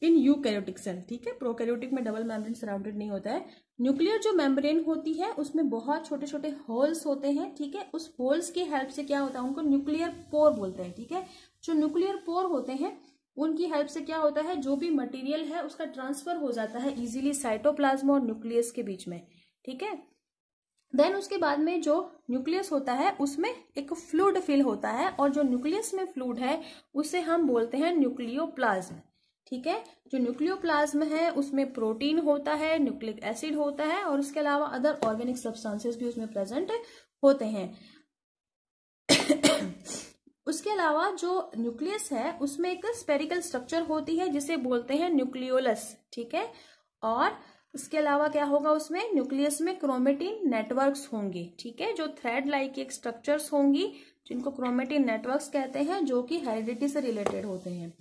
इन यूकैरियोटिक सेल, ठीक है, प्रोकैरियोटिक में डबल मेम्ब्रेन सराउंडेड नहीं होता है। न्यूक्लियर जो मेम्ब्रेन होती है उसमें बहुत छोटे छोटे होल्स होते हैं, ठीक है, उस होल्स की हेल्प से क्या होता है, उनको न्यूक्लियर पोर बोलते हैं, ठीक है। जो न्यूक्लियर पोर होते हैं उनकी हेल्प से क्या होता है, जो भी मटेरियल है उसका ट्रांसफर हो जाता है इजीली साइटोप्लाज्म और न्यूक्लियस के बीच में, ठीक है। देन उसके बाद में जो न्यूक्लियस होता है उसमें एक फ्लूइड फिल होता है, और जो न्यूक्लियस में फ्लूइड है उसे हम बोलते हैं न्यूक्लियोप्लाज्म, ठीक है। जो न्यूक्लियोप्लाज्म है उसमें प्रोटीन होता है, न्यूक्लिक एसिड होता है, और उसके अलावा अदर ऑर्गेनिक सब्सटेंसेस भी उसमें प्रेजेंट होते हैं। उसके अलावा जो न्यूक्लियस है उसमें एक स्पेरिकल स्ट्रक्चर होती है जिसे बोलते हैं न्यूक्लियोलस, ठीक है। और इसके अलावा क्या होगा, उसमें न्यूक्लियस में क्रोमेटिन नेटवर्क्स होंगे, ठीक है, जो थ्रेड लाइक एक स्ट्रक्चर्स होंगी जिनको क्रोमेटिन नेटवर्क्स कहते हैं, जो कि हेरिडिटी से रिलेटेड होते हैं।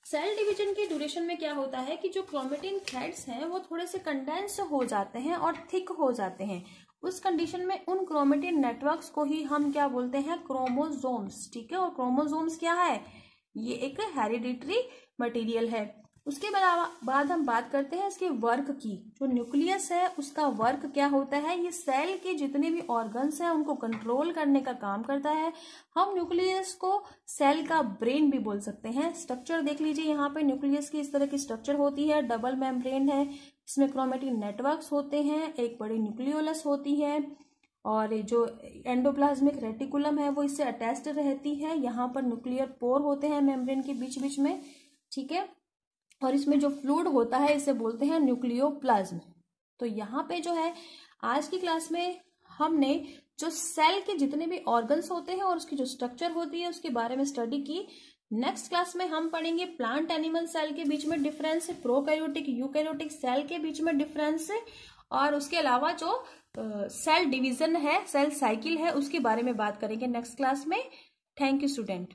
सेल डिवीजन की ड्यूरेशन में क्या होता है कि जो क्रोमेटिन थ्रेड्स हैं वो थोड़े से कंडेंस हो जाते हैं और थिक हो जाते हैं। उस कंडीशन में उन क्रोमेटिन नेटवर्क्स को ही हम क्या बोलते हैं, क्रोमोसोम्स, ठीक है। और क्रोमोसोम्स क्या है, ये एक हेरिडिटरी मटेरियल है। उसके बाद हम बात करते हैं इसके वर्क की। जो न्यूक्लियस है उसका वर्क क्या होता है, ये सेल के जितने भी ऑर्गन्स हैं उनको कंट्रोल करने का काम करता है। हम न्यूक्लियस को सेल का ब्रेन भी बोल सकते हैं। स्ट्रक्चर देख लीजिए, यहाँ पे न्यूक्लियस की इस तरह की स्ट्रक्चर होती है, डबल मेम्ब्रेन है, इसमें क्रोमेटिन नेटवर्क्स होते हैं, एक बड़ी न्यूक्लियोलस होती है, और जो एंडोप्लाज्मिक रेटिकुलम है वो इससे अटैच्ड रहती है। यहाँ पर न्यूक्लियर पोर होते हैं मेम्ब्रेन के बीच बीच में, ठीक है। और इसमें जो फ्लूइड होता है इसे बोलते हैं न्यूक्लियोप्लाज्म। तो यहाँ पे जो है आज की क्लास में हमने जो सेल के जितने भी ऑर्गन्स होते हैं और उसकी जो स्ट्रक्चर होती है उसके बारे में स्टडी की। नेक्स्ट क्लास में हम पढ़ेंगे प्लांट एनिमल सेल के बीच में डिफरेंस, प्रोकैरियोटिक यूकैरियोटिक सेल के बीच में डिफरेंस, और उसके अलावा जो सेल डिवीजन है, सेल साइकिल है, उसके बारे में बात करेंगे नेक्स्ट क्लास में। Thank you student.